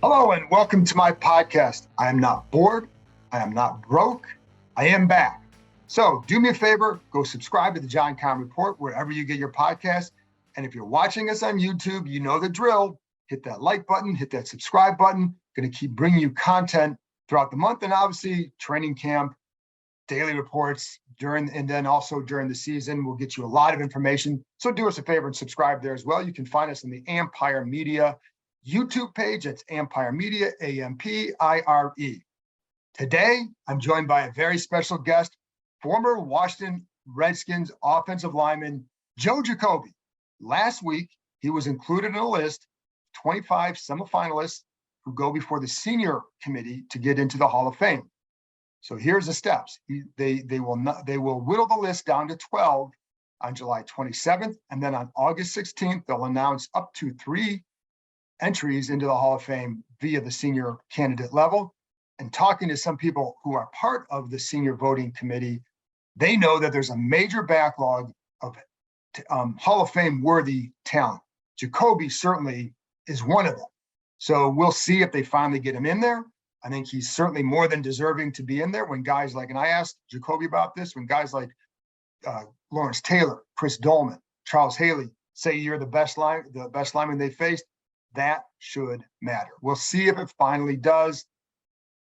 Hello and welcome to my podcast. I am not bored. I am not broke. I am back. So do me a favor, go subscribe to the John Keim Report wherever you get your podcast. And if you're watching us on YouTube, you know the drill. Hit that like button, hit that subscribe button. Going to keep bringing you content throughout the month, and obviously training camp, daily reports and then also during the season. We'll get you a lot of information. So do us a favor and subscribe there as well. You can find us on the Empire Media YouTube page. It's Empire Media, AMPIRE. Today, I'm joined by a very special guest, former Washington Redskins offensive lineman, Joe Jacoby. Last week, he was included in a list of 25 semifinalists who go before the senior committee to get into the Hall of Fame. So here's the steps. They will whittle the list down to 12 on July 27th, and then on August 16th, they'll announce up to 3 entries into the Hall of Fame via the senior candidate level. And talking to some people who are part of the senior voting committee, they know that there's a major backlog of Hall of Fame worthy talent. Jacoby certainly is one of them. So we'll see if they finally get him in there. I think he's certainly more than deserving to be in there. When guys like, and I asked Jacoby about this, when guys like Lawrence Taylor, Chris Dolman, Charles Haley say you're the best lineman they faced, that should matter. We'll see if it finally does.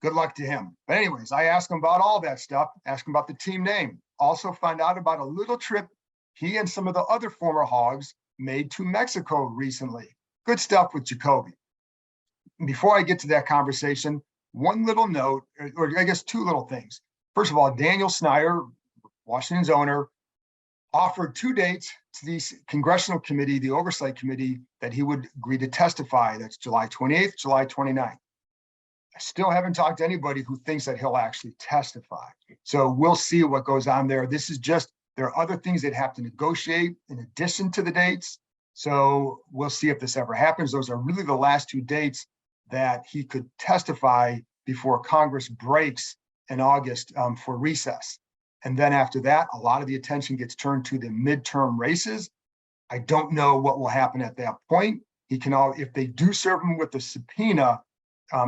Good luck to him. But anyways, I asked him about all that stuff, asked him about the team name, also find out about a little trip he and some of the other former Hogs made to Mexico recently. Good stuff with Jacoby. Before I get to that conversation, one little note, or I guess 2 little things. First of all, Daniel Snyder, Washington's owner, offered 2 dates to the congressional committee, the oversight committee, that he would agree to testify. That's July 28th, July 29th. I still haven't talked to anybody who thinks that he'll actually testify. So we'll see what goes on there. This is just, there are other things they'd have to negotiate in addition to the dates. So we'll see if this ever happens. Those are really the last 2 dates that he could testify before Congress breaks in August for recess. And then after that, a lot of the attention gets turned to the midterm races. I don't know what will happen at that point. If they do serve him with the subpoena,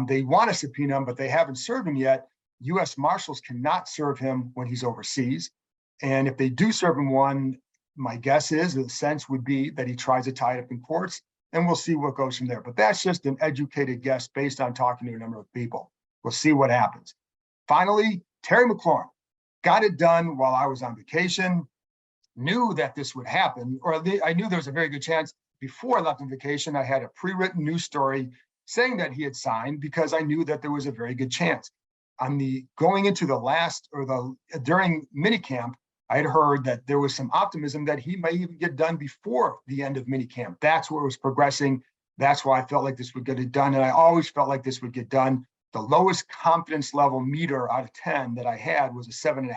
they want to subpoena him, but they haven't served him yet. U.S. Marshals cannot serve him when he's overseas. And if they do serve him one, my guess is, the sense would be that he tries to tie it up in courts, and we'll see what goes from there. But that's just an educated guess based on talking to a number of people. We'll see what happens. Finally, Terry McLaurin got it done while I was on vacation, knew that this would happen, or I knew there was a very good chance. Before I left on vacation, I had a pre-written news story saying that he had signed because I knew that there was a very good chance. Going into during minicamp, I had heard that there was some optimism that he might even get done before the end of minicamp. That's where it was progressing. That's why I felt like this would get it done. And I always felt like this would get done. The lowest confidence level meter out of 10 that I had was a 7.5.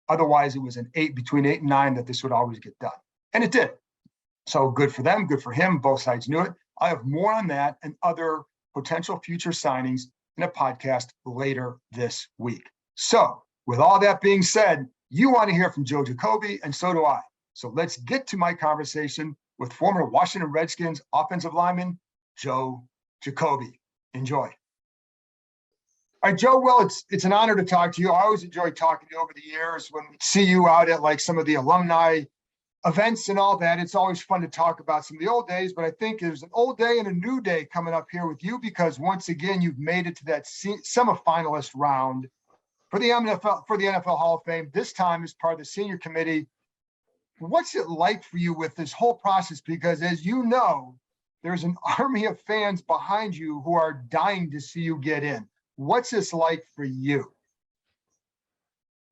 Otherwise, it was an 8, between 8 and 9, that this would always get done. And it did. So good for them, good for him. Both sides knew it. I have more on that and other potential future signings in a podcast later this week. So with all that being said, you want to hear from Joe Jacoby, and so do I. So let's get to my conversation with former Washington Redskins offensive lineman, Joe Jacoby. Enjoy. All right, Joe, well, it's an honor to talk to you. I always enjoy talking to you over the years. When we see you out at like some of the alumni events and all that, it's always fun to talk about some of the old days, but I think there's an old day and a new day coming up here with you, because once again, you've made it to that semi-finalist round for the NFL Hall of Fame, this time as part of the senior committee. What's it like for you with this whole process? Because as you know, there's an army of fans behind you who are dying to see you get in. What's this like for you?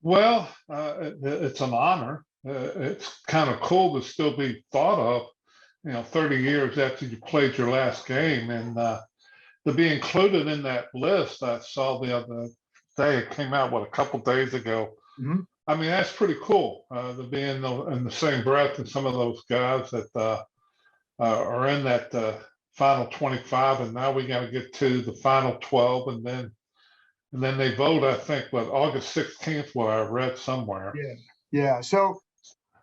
Well, it's an honor. It's kind of cool to still be thought of, 30 years after you played your last game. And to be included in that list, I saw the other day, it came out, a couple days ago. Mm-hmm. I mean, that's pretty cool to be in the same breath as some of those guys that are in that final 25. And now we got to get to the final 12. And then they vote, I think, August 16th, what I read somewhere. Yeah. So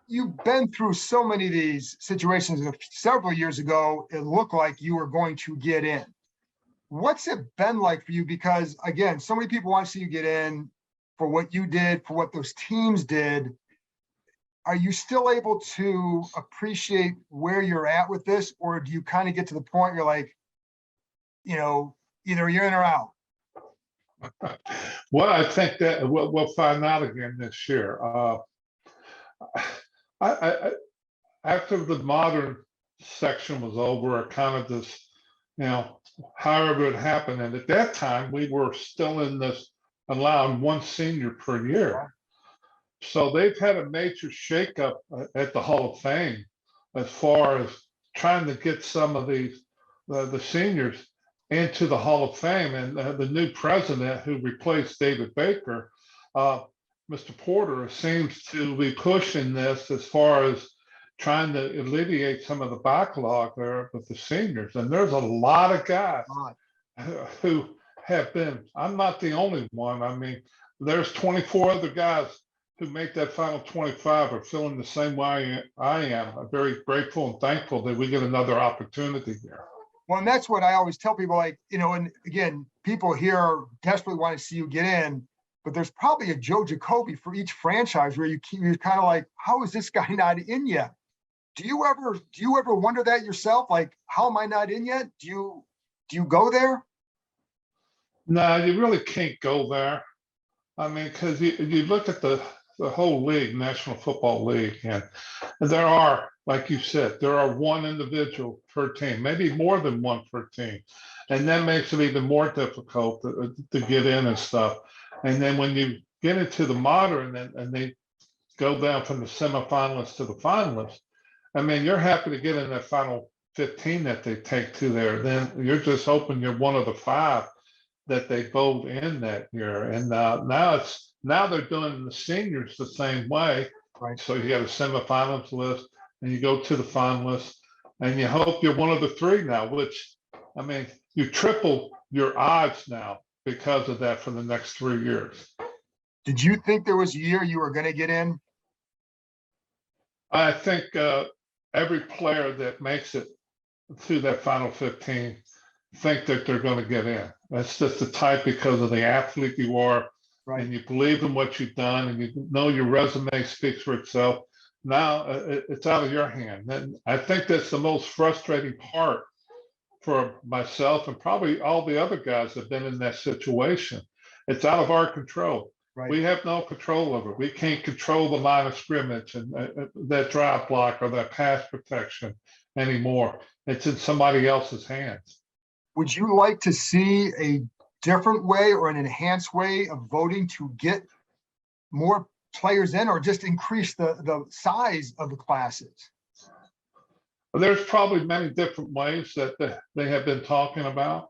you've been through so many of these situations. Several years ago, it looked like you were going to get in. What's it been like for you? Because again, so many people want to see you get in for what you did, for what those teams did. Are you still able to appreciate where you're at with this? Or do you kind of get to the point you're like, either you're in or out? Well, I think that we'll find out again this year. I after the modern section was over, I kind of just, however it happened. And at that time, we were still in this allowing one senior per year. So they've had a major shakeup at the Hall of Fame as far as trying to get some of these the seniors into the Hall of Fame. And the new president who replaced David Baker, Mr. Porter, seems to be pushing this as far as trying to alleviate some of the backlog there with the seniors. And there's a lot of guys who have been, I'm not the only one. I mean, there's 24 other guys who make that final 25 are feeling the same way I am. I'm very grateful and thankful that we get another opportunity here. Well, and that's what I always tell people, like, and again, people here desperately want to see you get in, but there's probably a Joe Jacoby for each franchise where you're kind of like, how is this guy not in yet? Do you ever wonder that yourself? Like, how am I not in yet? Do you go there? No, you really can't go there. I mean, because you look at the whole league, National Football League, and there are, like you said, there are one individual per team, maybe more than one per team. And that makes it even more difficult to get in and stuff. And then when you get into the modern and they go down from the semifinalists to the finalists, I mean, you're happy to get in that final 15 that they take to there. Then you're just hoping you're one of the 5 that they vote in that year. And now they're doing the seniors the same way. Right. So you have a semifinalist list and you go to the finalists and you hope you're one of the 3 now, which, I mean, you triple your odds now because of that for the next 3 years. Did you think there was a year you were going to get in? I think every player that makes it to that final 15 think that they're going to get in. That's just the type because of the athlete you are. Right. And you believe in what you've done and you know your resume speaks for itself. Now it's out of your hand. And I think that's the most frustrating part for myself and probably all the other guys that have been in that situation. It's out of our control. Right. We have no control over it. We can't control the line of scrimmage and that drive block or that pass protection anymore. It's in somebody else's hands. Would you like to see a different way or an enhanced way of voting to get more players in, or just increase the size of the classes? Well, there's probably many different ways that they have been talking about.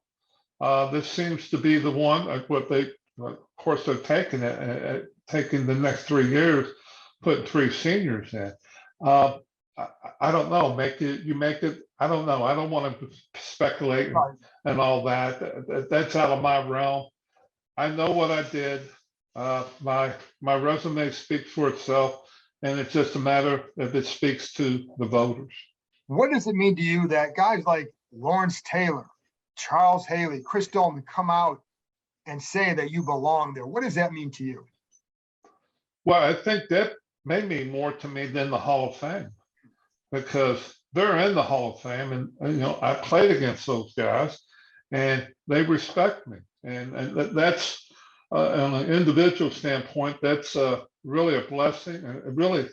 This seems to be the one, like what they, of course, they're taking it, taking the next 3 years, putting 3 seniors in. I don't know. Make it. I don't know. I don't want to speculate and all that. That's out of my realm. I know what I did. My resume speaks for itself, and it's just a matter if it speaks to the voters. What does it mean to you that guys like Lawrence Taylor, Charles Haley, Chris Dolman come out and say that you belong there? What does that mean to you? Well, I think that may mean more to me than the Hall of Fame, because they're in the Hall of Fame, and I played against those guys, and they respect me, and that's on an individual standpoint, that's really a blessing, and really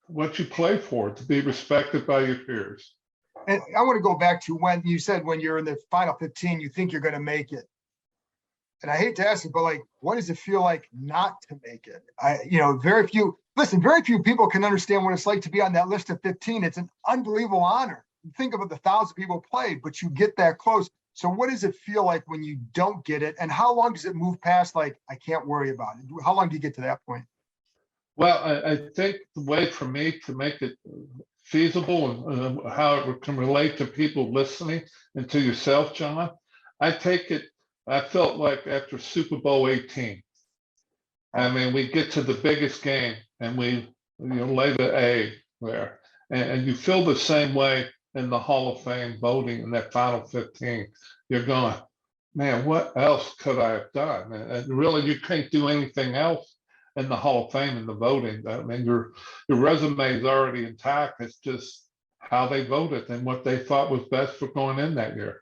what you play for, to be respected by your peers. And I want to go back to when you said when you're in the final 15, you think you're going to make it. And I hate to ask it, but like, what does it feel like not to make it? Very few people can understand what it's like to be on that list of 15. It's an unbelievable honor. Think about the 1,000 people played, but you get that close. So what does it feel like when you don't get it? And how long does it move past, like, I can't worry about it? How long do you get to that point? Well, I think the way for me to make it feasible and how it can relate to people listening and to yourself, John, I felt like after Super Bowl 18, I mean, we get to the biggest game and we lay the A there, and you feel the same way in the Hall of Fame voting in that final 15. You're going, man, what else could I have done? And really, you can't do anything else in the Hall of Fame in the voting. I mean, your resume is already intact. It's just how they voted and what they thought was best for going in that year.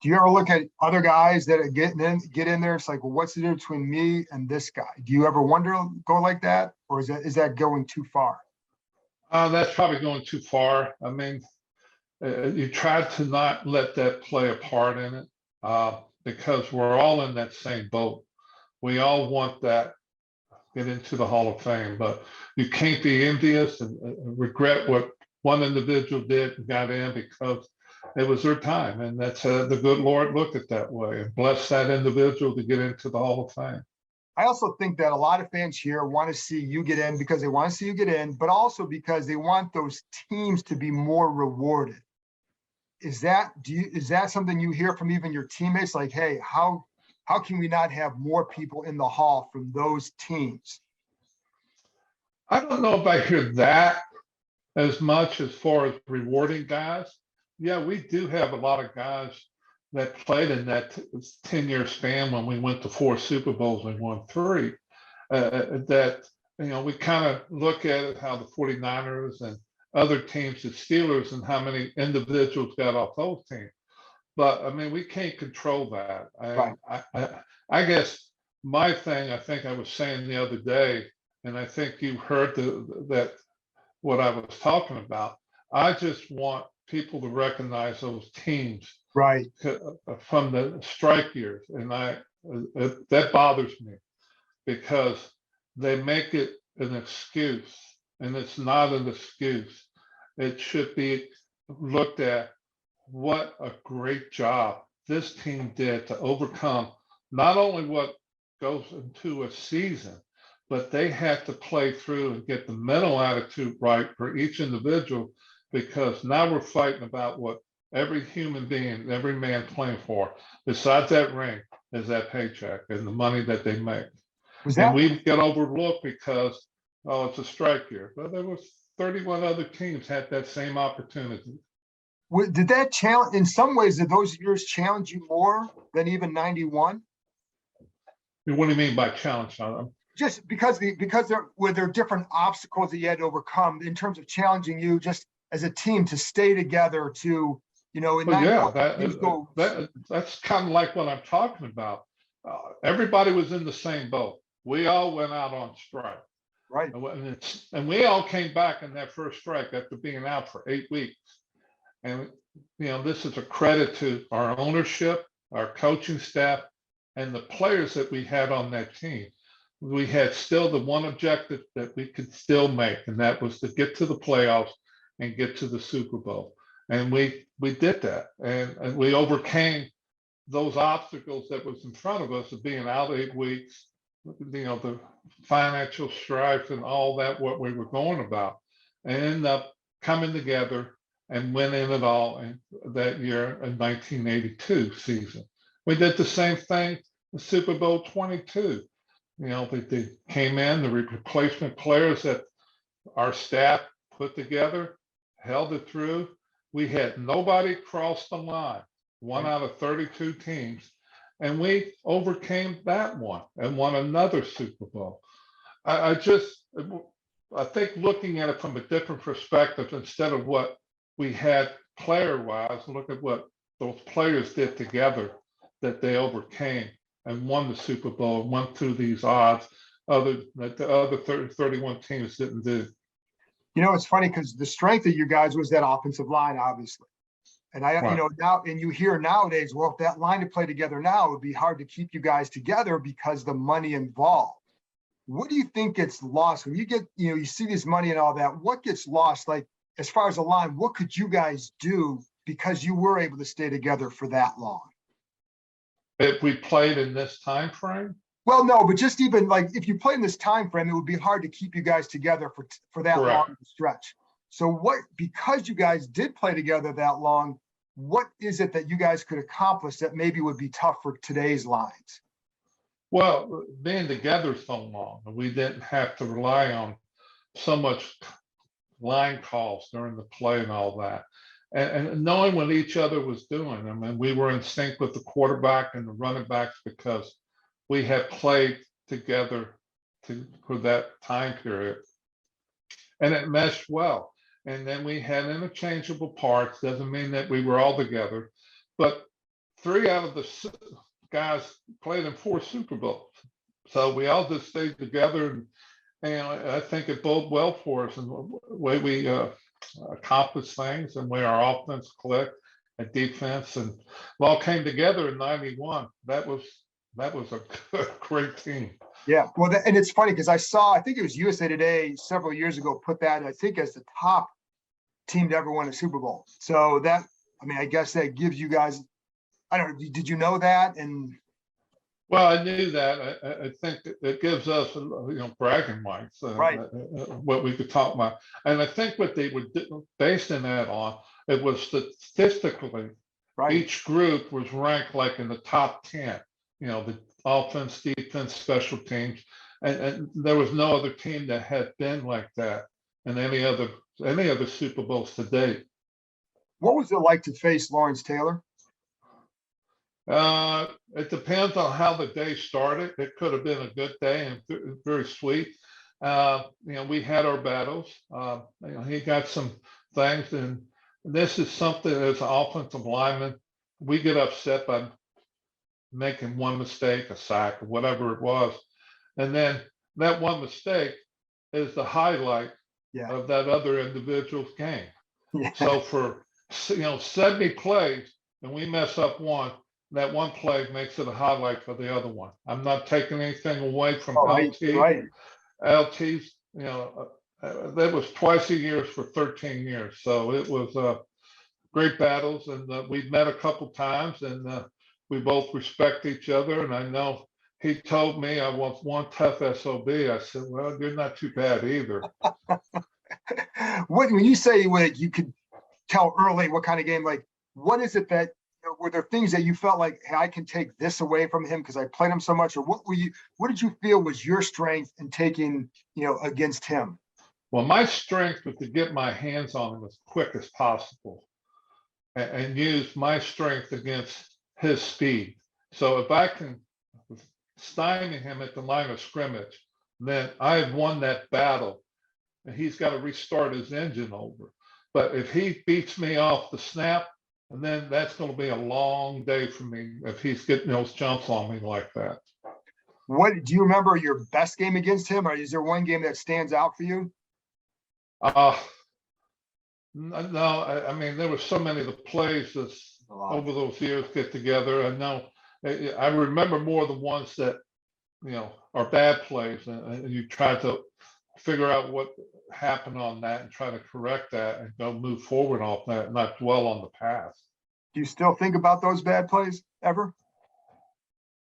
Do you ever look at other guys that are get in there? It's like, well, what's the difference between me and this guy? Do you ever go like that, or is that going too far? That's probably going too far. I mean, you try to not let that play a part in it, because we're all in that same boat. We all want that get into the Hall of Fame, but you can't be envious and regret what one individual did and got in because it was their time. And that's the good Lord looked at that way and blessed that individual to get into the Hall of Fame. I also think that a lot of fans here want to see you get in because they want to see you get in, but also because they want those teams to be more rewarded. Is that something you hear from even your teammates? Like, hey, how can we not have more people in the Hall from those teams? I don't know if I hear that as much as far as rewarding guys. Yeah, we do have a lot of guys that played in that 10-year span when we went to 4 Super Bowls and won 3. That, we kind of look at it how the 49ers and other teams, the Steelers, and how many individuals got off those teams. But I mean, we can't control that. Right. I guess my thing, I think I was saying the other day, and I think you heard that what I was talking about. I just want people to recognize those teams, right, from the strike years, and that bothers me because they make it an excuse, and it's not an excuse. It should be looked at what a great job this team did to overcome not only what goes into a season, but they had to play through and get the mental attitude right for each individual, because now we're fighting about what every human being, every man playing for, besides that ring, is that paycheck and the money that they make. And we get overlooked because, oh, it's a strike year. But there was 31 other teams had that same opportunity. Did that challenge, in some ways, did those years challenge you more than even 91? What do you mean by challenge? Just because there were different obstacles that you had to overcome in terms of challenging you just as a team to stay together to, that's kind of like what I'm talking about. Everybody was in the same boat. We all went out on strike. Right. And we all came back in that first strike after being out for 8 weeks. And, this is a credit to our ownership, our coaching staff, and the players that we had on that team. We had still the one objective that we could still make, and that was to get to the playoffs and get to the Super Bowl. And we did that. And we overcame those obstacles that was in front of us of being out 8 weeks, the financial strife and all that, what we were going about, and ended up coming together and winning it all in that year in 1982 season. We did the same thing in Super Bowl 22. They came in, the replacement players that our staff put together, held it through. We had nobody cross the line, 1 out of 32 teams, and we overcame that one and won another Super Bowl. I think looking at it from a different perspective, instead of what we had player-wise, look at what those players did together, that they overcame and won the Super Bowl and went through these odds that the other 31 teams didn't do. It's funny because the strength of you guys was that offensive line, obviously. And Right. Now, and you hear nowadays, well, if that line to play together now, it would be hard to keep you guys together because the money involved. What do you think gets lost when you get, you see this money and all that? What gets lost? Like, as far as the line, what could you guys do because you were able to stay together for that long? If we played in this time frame? Well, no, but just even like if you play in this time frame, it would be hard to keep you guys together for that Correct. long stretch. So because you guys did play together that long, what is it that you guys could accomplish that maybe would be tough for today's lines? Well, being together so long, we didn't have to rely on so much line calls during the play and all that. and knowing what each other was doing. I mean, we were in sync with the quarterback and the running backs because we had played together for that time period, and it meshed well. And then we had interchangeable parts. Doesn't mean that we were all together, but 3 out of the guys played in 4 Super Bowls, so we all just stayed together, and I think it boded well for us and the way we accomplish things and where our offense clicked and defense, and it all came together in '91. That was a good, great team. Yeah, well, and it's funny because I think it was USA Today several years ago put that, I think, as the top team to ever win a Super Bowl. So that, I mean, I guess that gives you guys, I don't know, did you know that? And well, I knew that. I think it gives us, bragging rights, right, what we could talk about. And I think what they were basing that on, it was statistically, right, each group was ranked like in the top 10, the offense, defense, special teams. And there was no other team that had been like that in any other Super Bowls to date. what was it like to face Lawrence Taylor? It depends on how the day started. It could have been a good day and very sweet. We had our battles. He got some things, and this is something as an offensive lineman, we get upset by making one mistake, a sack, or whatever it was, and then that one mistake is the highlight of that other individual's game. Yeah. So for 70 plays, and we mess up one, that one play makes it a highlight for the other one. I'm not taking anything away from LT. Right. LT's, that was twice a year for 13 years. So it was great battles, and we've met a couple times, and we both respect each other. And I know he told me I was one tough SOB. I said, well, you're not too bad either. When you say you could tell early what kind of game, like, what is it that, were there things that you felt like, hey, I can take this away from him because I played him so much? Or what did you feel was your strength in taking, against him? Well, my strength was to get my hands on him as quick as possible and use my strength against his speed. So if I can stymie him at the line of scrimmage, then I have won that battle, and he's got to restart his engine over. But if he beats me off the snap, and then that's going to be a long day for me if he's getting those jumps on me like that. What do you remember your best game against him, or is there one game that stands out for you? No, I mean, there were so many of the plays over those years get together. I know I remember more of the ones that are bad plays, and you try to figure out what happened on that and try to correct that and go move forward off that, not dwell on the past. Do you still think about those bad plays ever?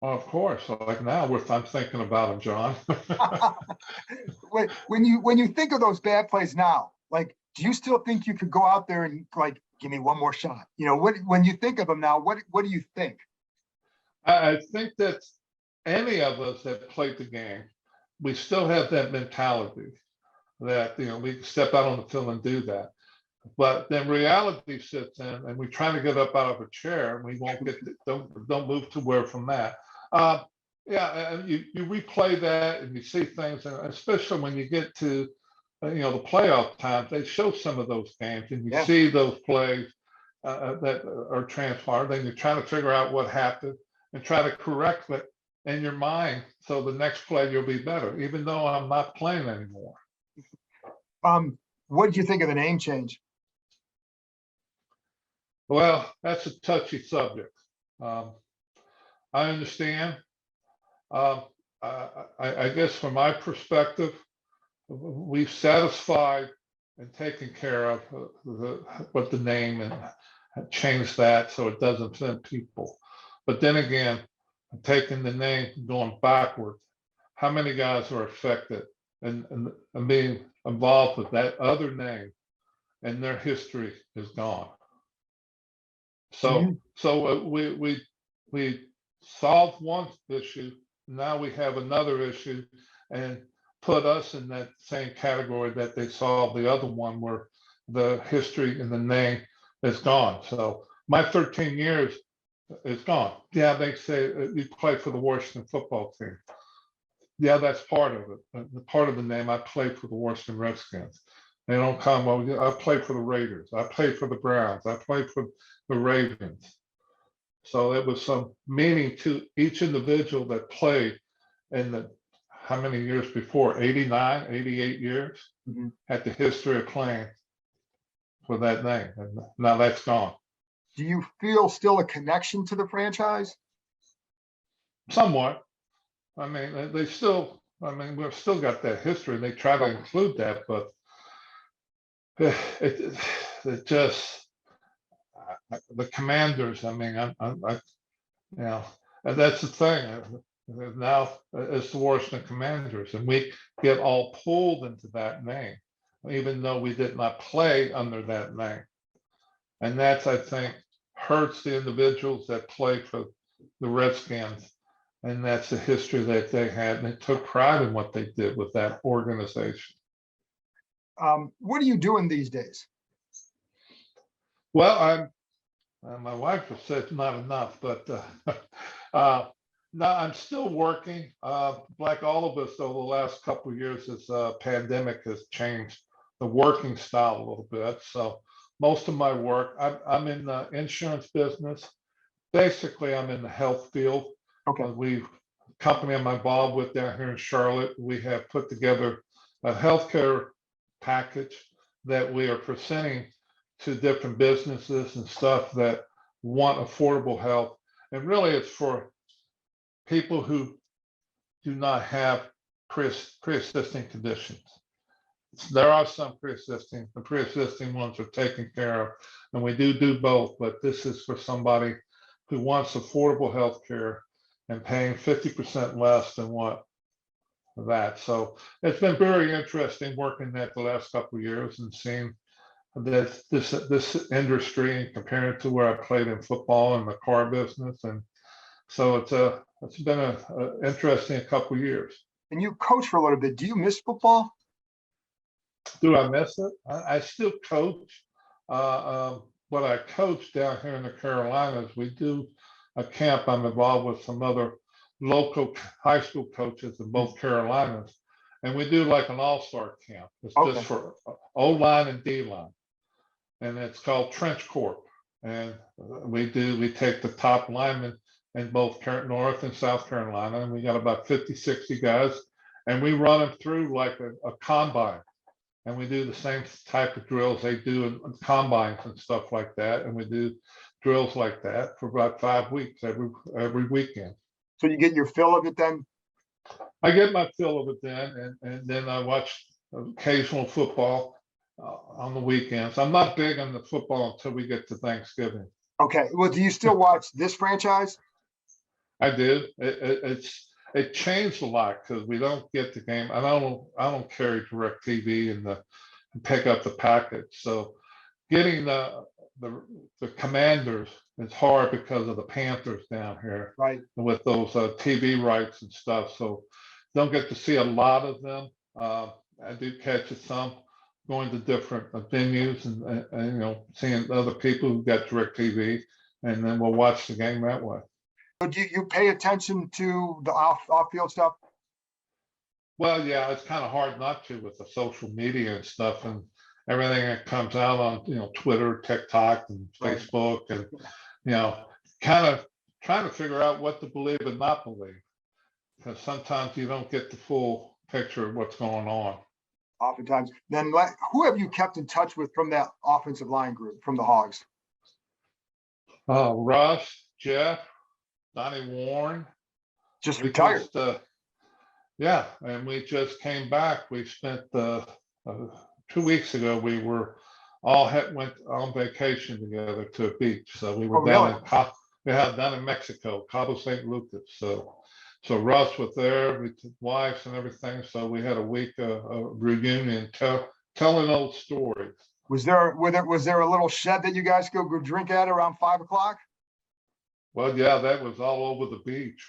Well, of course. Like now, I'm thinking about them, John. When you think of those bad plays now, like, do you still think you could go out there and like give me one more shot? When you think of them now, what do you think? I think that any of us that played the game, we still have that mentality that we can step out on the field and do that. But then reality sits in, and we try to get up out of a chair, and we won't don't move too well from that. And you replay that, and you see things, and especially when you get to the playoff times, they show some of those games, and you see those plays that are transpired. Then you're trying to figure out what happened and try to correct it in your mind, so the next play you'll be better, even though I'm not playing anymore. What did you think of the name change? Well, that's a touchy subject. I understand. I guess from my perspective, we've satisfied and taken care of what the name and changed that so it doesn't offend people. But then again, taking the name going backward, how many guys are affected and being involved with that other name, and their history is gone. So we solved one issue. Now we have another issue, and put us in that same category that they solved the other one, where the history and the name it's gone. So my 13 years is gone. Yeah, they say you play for the Washington football team. Yeah, that's part of it. Part of the name. I played for the Washington Redskins. They don't come. Well, I played for the Raiders. I played for the Browns. I played for the Ravens. So it was some meaning to each individual that played in the how many years before? 89, 88 years had the history of playing for that name. And now that's gone. Do you feel still a connection to the franchise? Somewhat. I mean, they still, I mean, we've still got that history. They try to include that, but it just, the Commanders, I mean, you know, and that's the thing. Now it's the Washington Commanders, and we get all pulled into that name, even though we did not play under that name. And that's, I think, hurts the individuals that play for the Redskins. And that's the history that they had. And they took pride in what they did with that organization. What are you doing these days? Well, my wife has said not enough, but no, I'm still working. Like all of us over the last couple of years, this pandemic has changed the working style a little bit. So most of my work, I'm in the insurance business. Basically, I'm in the health field. Okay. Company I'm involved with down here in Charlotte, we have put together a healthcare package that we are presenting to different businesses and stuff that want affordable health. And really it's for people who do not have pre-existing conditions. There are some pre-existing, the pre-existing ones are taken care of, and we do both, but this is for somebody who wants affordable health care and paying 50% less than what that. So it's been very interesting working that the last couple of years and seeing that this industry and comparing it to where I played in football and the car business. And so it's been a interesting couple of years. And you coach for a little bit. Do you miss football? Do I miss it? I still coach. What I coach down here in the Carolinas, we do a camp. I'm involved with some other local high school coaches in both Carolinas, and we do like an all-star camp. It's just for O-line and D-line, and it's called Trench Corp. And we take the top linemen in both North and South Carolina, and we got about 50, 60 guys, and we run them through like a combine. And we do the same type of drills they do in combines and stuff like that. And we do drills like that for about 5 weeks every weekend. So you get your fill of it then? I get my fill of it then, and then I watch occasional football on the weekends. I'm not big on the football until we get to Thanksgiving. Okay. Well, do you still watch this franchise? I do. It changed a lot because we don't get the game. I don't carry DirecTV and pick up the package. So getting the Commanders is hard because of the Panthers down here, right? With those TV rights and stuff. So don't get to see a lot of them. I do catch some going to different venues and seeing other people who got DirecTV, and then we'll watch the game that way. So do you pay attention to the off-field stuff? Well, yeah, it's kind of hard not to with the social media and stuff and everything that comes out on, Twitter, TikTok, and Facebook, and, kind of trying to figure out what to believe and not believe, because sometimes you don't get the full picture of what's going on. Oftentimes. Then who have you kept in touch with from that offensive line group, from the Hogs? Russ, Jeff, Donnie Warren. Just retired. Yeah, and we just came back. We spent 2 weeks ago. We were went on vacation together to a beach. So we were down in Mexico, Cabo San Lucas. So Russ was there with his wives and everything. So we had a week of reunion, telling old stories. Was there a little shed that you guys go drink at around 5 o'clock? Well, yeah, that was all over the beach.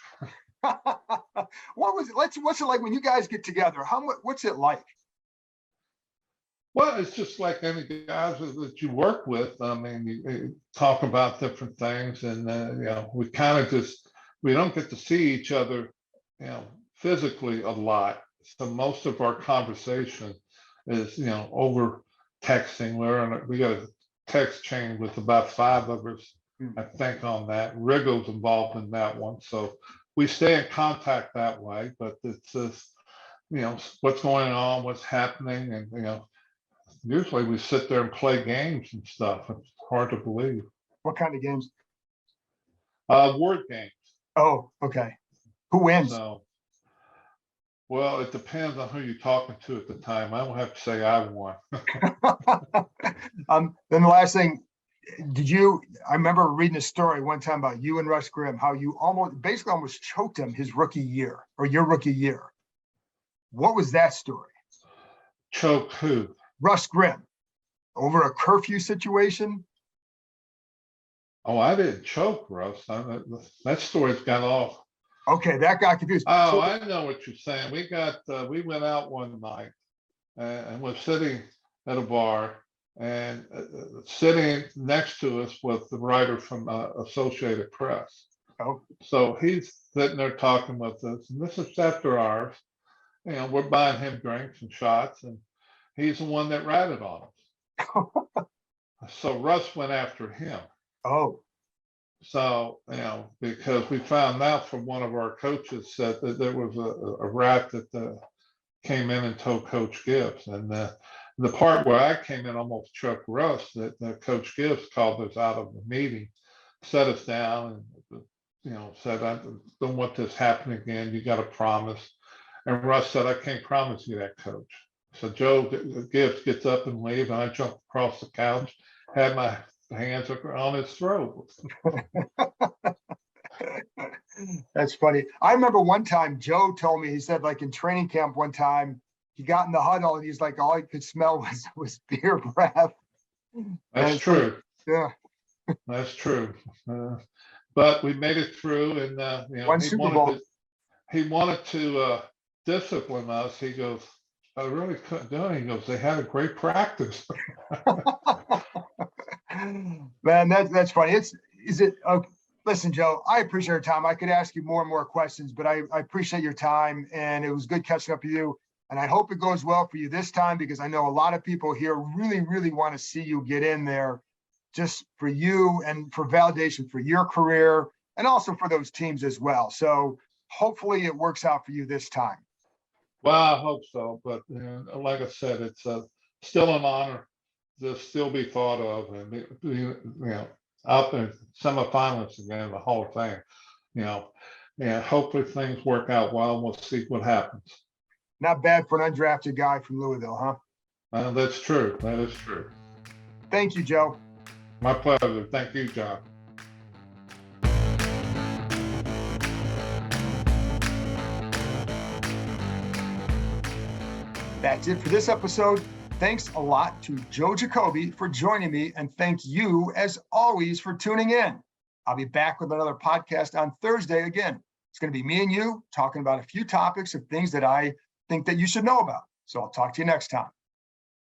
What was it? What's it like when you guys get together? What's it like? Well, it's just like any guys that you work with. I mean, you talk about different things, and we kind of we don't get to see each other, physically a lot. So most of our conversation is, over texting. We got a text chain with about 5 of us, I think, on that. Rigo's involved in that one, so we stay in contact that way. But it's just, what's going on, what's happening, and usually we sit there and play games and stuff. It's hard to believe. What kind of games? Word games. Oh, okay. Who wins? So, well, it depends on who you're talking to at the time. I don't have to say I won. Then the last thing, I remember reading a story one time about you and Russ Grimm, how you basically almost choked him his rookie year, or your rookie year. What was that story? Choke who? Russ Grimm, over a curfew situation. Oh, I didn't choke Russ. That story's got off. Okay, that got confused. Oh, I know what you're saying. We went out one night and was sitting at a bar, and sitting next to us was the writer from Associated Press. Oh. So he's sitting there talking with us, and this is after hours. We're buying him drinks and shots, and he's the one that ratted on us. So Russ went after him. Oh. So, because we found out from one of our coaches that there was a rat that came in and told Coach Gibbs. And the part where I came in almost choked Russ, that Coach Gibbs called us out of the meeting, set us down, and said, I don't want this happening again. You got to promise. And Russ said, I can't promise you that, Coach. So Joe Gibbs gets up and leaves, and I jump across the couch, had my hands on his throat. That's funny. I remember one time Joe told me, he said, like in training camp one time, he got in the huddle and he's like, all he could smell was beer breath. That's true. Yeah. That's true. But we made it through, and One Super Bowl. He wanted to discipline us. He goes, I really couldn't do it. He goes, they had a great practice. Man, that's funny. Listen, Joe, I appreciate your time. I could ask you more and more questions, but I appreciate your time, and it was good catching up with you. And I hope it goes well for you this time, because I know a lot of people here really, really want to see you get in there, just for you and for validation for your career, and also for those teams as well. So hopefully it works out for you this time. Well, I hope so. But like I said, it's still an honor to still be thought of, and be out there semi-finalists again, the whole thing. Hopefully things work out well, and we'll see what happens. Not bad for an undrafted guy from Louisville, huh? That's true. That is true. Thank you, Joe. My pleasure. Thank you, John. That's it for this episode. Thanks a lot to Joe Jacoby for joining me, and thank you, as always, for tuning in. I'll be back with another podcast on Thursday again. It's going to be me and you talking about a few topics of things that I think that you should know about. So I'll talk to you next time.